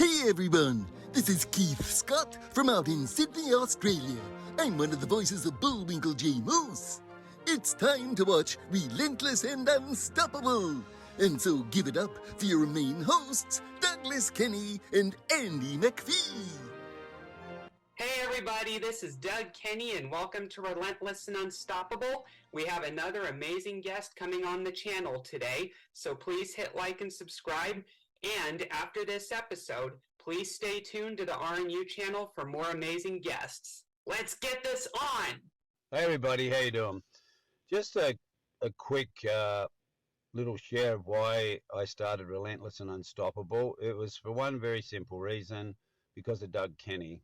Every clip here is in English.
Hey everyone, this is Keith Scott from out in Sydney, Australia. I'm one of the voices of Bullwinkle J. Moose. It's time to watch Relentless and Unstoppable. And so give it up for your main hosts, Douglas Kenny and Andy McPhee. Hey everybody, this is Doug Kenny and welcome to Relentless and Unstoppable. We have another amazing guest coming on the channel today, so please hit like and subscribe. And after this episode, please stay tuned to the RNU channel for more amazing guests. Let's get this on! Hey everybody, how you doing? Just a quick little share of why I started Relentless and Unstoppable. It was for one very simple reason, because of Doug Kenny.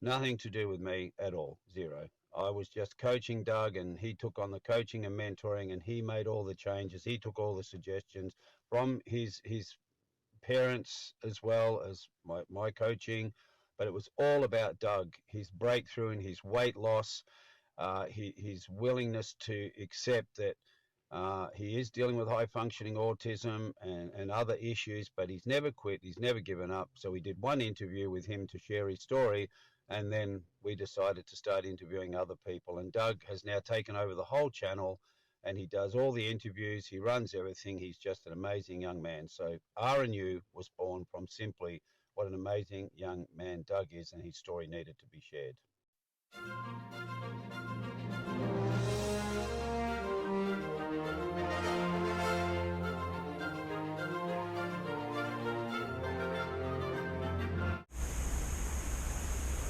Nothing to do with me at all, zero. I was just coaching Doug, and he took on the coaching and mentoring, and he made all the changes. He took all the suggestions from his parents as well as my coaching, but it was all about Doug, his breakthrough and his weight loss, his willingness to accept that he is dealing with high functioning autism and other issues, but he's never quit, he's never given up. So we did one interview with him to share his story, and then we decided to start interviewing other people. And Doug has now taken over the whole channel, and he does all the interviews, he runs everything. He's just an amazing young man. So RNU was born from simply what an amazing young man Doug is, and his story needed to be shared.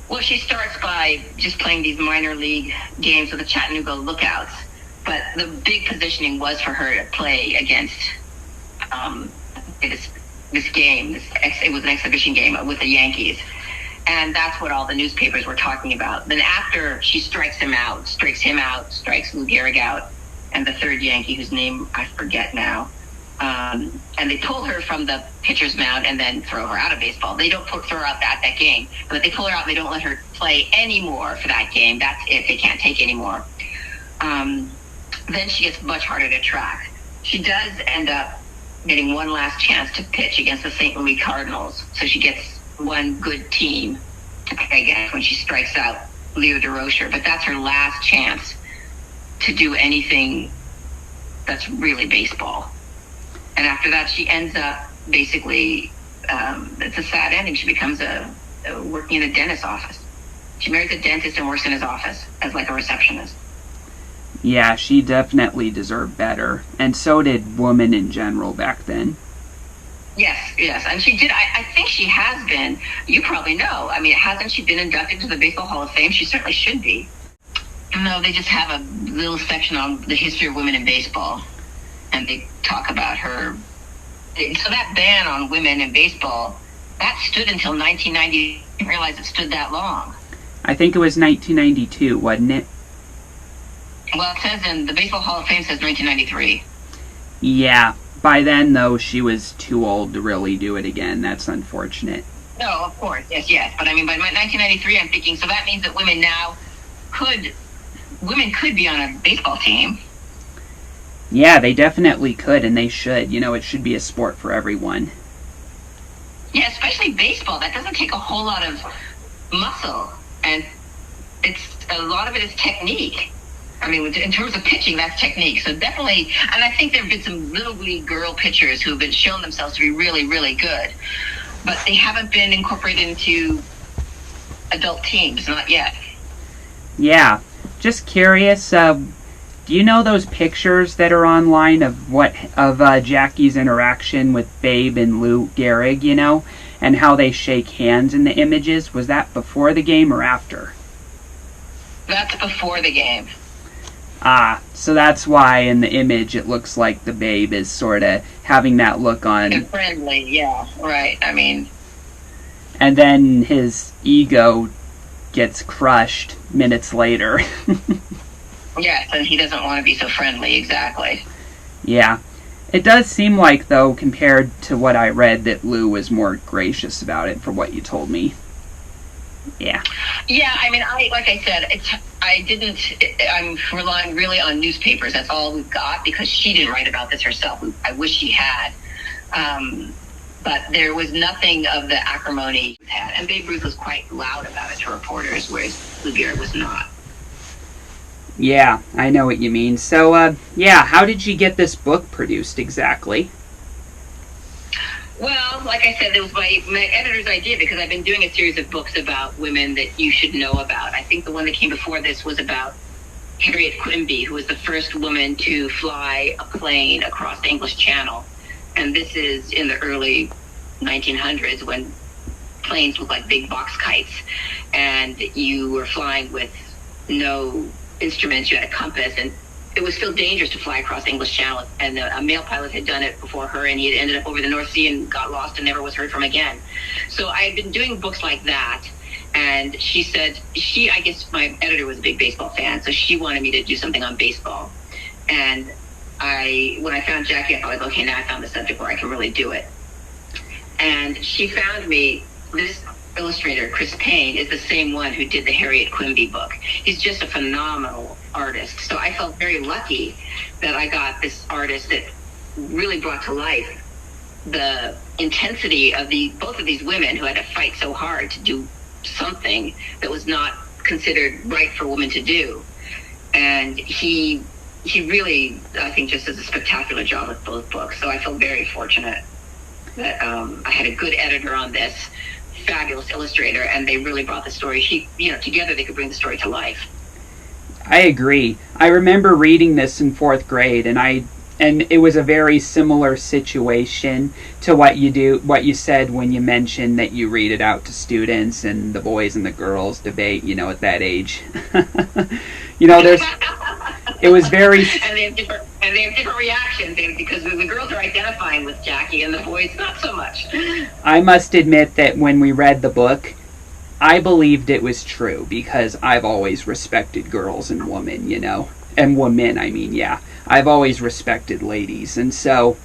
Well, she starts by just playing these minor league games with the Chattanooga Lookouts. But the big positioning was for her to play against this game. It was an exhibition game with the Yankees. And that's what all the newspapers were talking about. Then after she strikes him out, strikes Lou Gehrig out, and the third Yankee, whose name I forget now, and they pull her from the pitcher's mound and then throw her out of baseball. They don't throw her out that game, but they pull her out and they don't let her play anymore for that game. That's it. They can't take anymore. Then she gets much harder to track. She does end up getting one last chance to pitch against the St. Louis Cardinals. So she gets one good team to play against when she strikes out Leo DeRocher. But that's her last chance to do anything that's really baseball. And after that, she ends up basically, it's a sad ending. She becomes working in a dentist's office. She marries a dentist and works in his office as like a receptionist. Yeah, she definitely deserved better. And so did women in general back then. Yes. And she did. I think she has been. You probably know. I mean, hasn't she been inducted to the Baseball Hall of Fame? She certainly should be. No, they just have a little section on the history of women in baseball. And they talk about her. So that ban on women in baseball, that stood until 1990. I didn't realize it stood that long. I think it was 1992, wasn't it? Well, it says in the Baseball Hall of Fame says 1993. Yeah. By then, though, she was too old to really do it again. That's unfortunate. No, of course. Yes. But I mean, by 1993, I'm thinking, so that means that women now could be on a baseball team. Yeah, they definitely could, and they should. You know, it should be a sport for everyone. Yeah, especially baseball. That doesn't take a whole lot of muscle, and a lot of it is technique. I mean, in terms of pitching, that's technique. So definitely, and I think there have been some little league girl pitchers who have been shown themselves to be really, really good, but they haven't been incorporated into adult teams, not yet. Yeah, just curious. Do you know those pictures that are online of Jackie's interaction with Babe and Lou Gehrig, you know, and how they shake hands in the images? Was that before the game or after? That's before the game. Ah, so that's why in the image it looks like the Babe is sort of having that look on. And friendly, yeah, right. I mean. And then his ego gets crushed minutes later. Yes, and he doesn't want to be so friendly, exactly. Yeah. It does seem like, though, compared to what I read, that Lou was more gracious about it, from what you told me. Yeah. Yeah, I mean, like I said, I'm relying really on newspapers. That's all we've got, because she didn't write about this herself. I wish she had. But there was nothing of the acrimony he had. And Babe Ruth was quite loud about it to reporters, whereas Lou Gehrig was not. Yeah, I know what you mean. So, yeah, how did you get this book produced exactly? Well, like I said, it was my editor's idea, because I've been doing a series of books about women that you should know about. I think the one that came before this was about Harriet Quimby, who was the first woman to fly a plane across the English Channel. And this is in the early 1900s, when planes looked like big box kites, and you were flying with no instruments. You had a compass, and it was still dangerous to fly across the English Channel. And a male pilot had done it before her, and he had ended up over the North Sea and got lost and never was heard from again. So I had been doing books like that. And she said, I guess my editor was a big baseball fan, so she wanted me to do something on baseball. And when I found Jackie, I thought, like, okay, now I found the subject where I can really do it. And she found me, this illustrator, Chris Payne, is the same one who did the Harriet Quimby book. He's just a phenomenal artist. So I felt very lucky that I got this artist that really brought to life the intensity of both of these women who had to fight so hard to do something that was not considered right for a woman to do. And he really, I think, just does a spectacular job with both books. So I feel very fortunate that I had a good editor on this, fabulous illustrator, and they really brought the story. Together they could bring the story to life. I agree. I remember reading this in 4th grade, and it was a very similar situation to what you said when you mentioned that you read it out to students and the boys and the girls debate, at that age. It was very... and they have different reactions, because the girls are identifying with Jackie and the boys not so much. I must admit that when we read the book, I believed it was true, because I've always respected girls and women, and women, yeah. I've always respected ladies, and so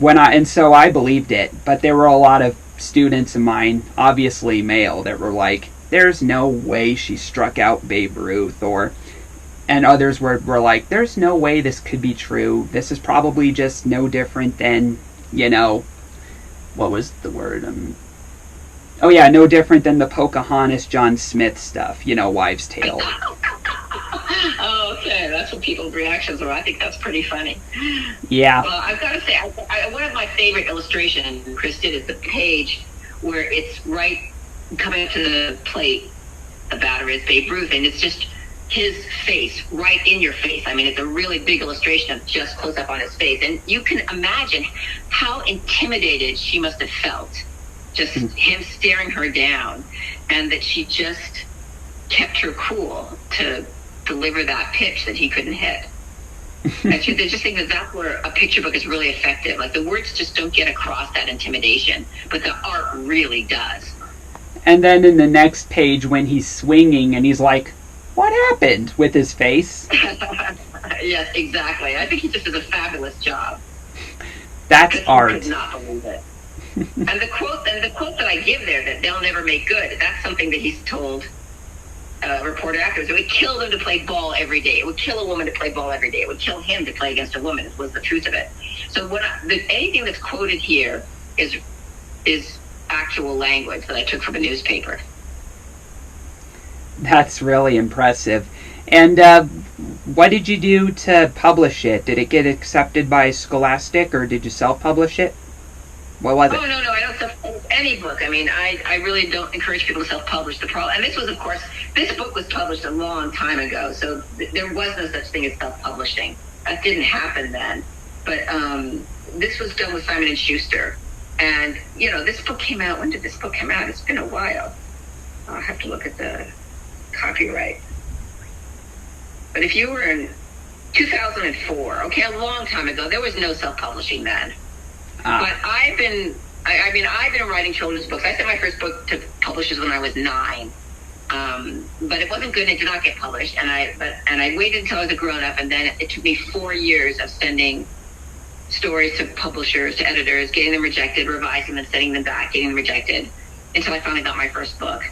I believed it. But there were a lot of students of mine, obviously male, that were like, "There's no way she struck out Babe Ruth," and others were like, "There's no way this could be true. This is probably just no different than, what was the word? No different than the Pocahontas John Smith stuff, Wives' Tale." Oh, okay, that's what people's reactions were. I think that's pretty funny. Yeah. Well, I've got to say, one of my favorite illustrations Chris did is the page where it's right coming up to the plate, the batter is Babe Ruth, and it's just his face right in your face. I mean, it's a really big illustration of just close up on his face, and you can imagine how intimidated she must have felt, just him staring her down, and that she just kept her cool to deliver that pitch that he couldn't hit. I just think that's where a picture book is really effective. Like, the words just don't get across that intimidation, but the art really does. And then in the next page, when he's swinging and he's like, "What happened?" with his face. Yes, exactly. I think he just does a fabulous job. That's art. I could not believe it. And the quote that I give there, that they'll never make good, that's something that he's told reporter afterwards. It would kill them to play ball every day. It would kill a woman to play ball every day. It would kill him to play against a woman, was the truth of it. So anything that's quoted here is actual language that I took from a newspaper. That's really impressive. And what did you do to publish it? Did it get accepted by Scholastic, or did you self-publish it? What was it? Oh, no, I don't self-publish any book. I mean, I really don't encourage people to self-publish. And this was, of course, this book was published a long time ago, so there was no such thing as self-publishing. That didn't happen then. But this was done with Simon & Schuster. And, this book came out, when did this book come out? It's been a while. I'll have to look at the copyright. But if you were in 2004, okay, a long time ago, there was no self-publishing then. But I've been writing children's books. I sent my first book to publishers when I was 9. But it wasn't good, and it did not get published. And I waited until I was a grown-up, and then it took me 4 years of sending stories to publishers, to editors, getting them rejected, revising them, sending them back, getting them rejected, until I finally got my first book.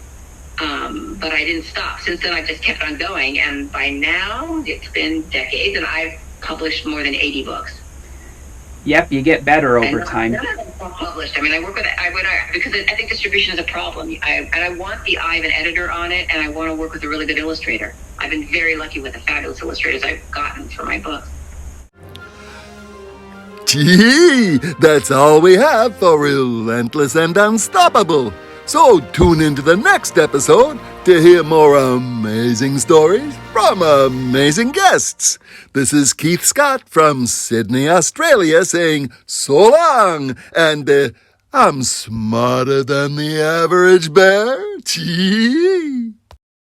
But I didn't stop. Since then, I've just kept on going, and by now, it's been decades, and I've published more than 80 books. Yep, you get better over And time. none of them self-published. I mean, I work with because I think distribution is a problem. I want the eye of an editor on it, and I want to work with a really good illustrator. I've been very lucky with the fabulous illustrators I've gotten for my books. Gee, that's all we have for Relentless and Unstoppable. So tune into the next episode to hear more amazing stories from amazing guests. This is Keith Scott from Sydney, Australia, saying so long, and I'm smarter than the average bear. Gee.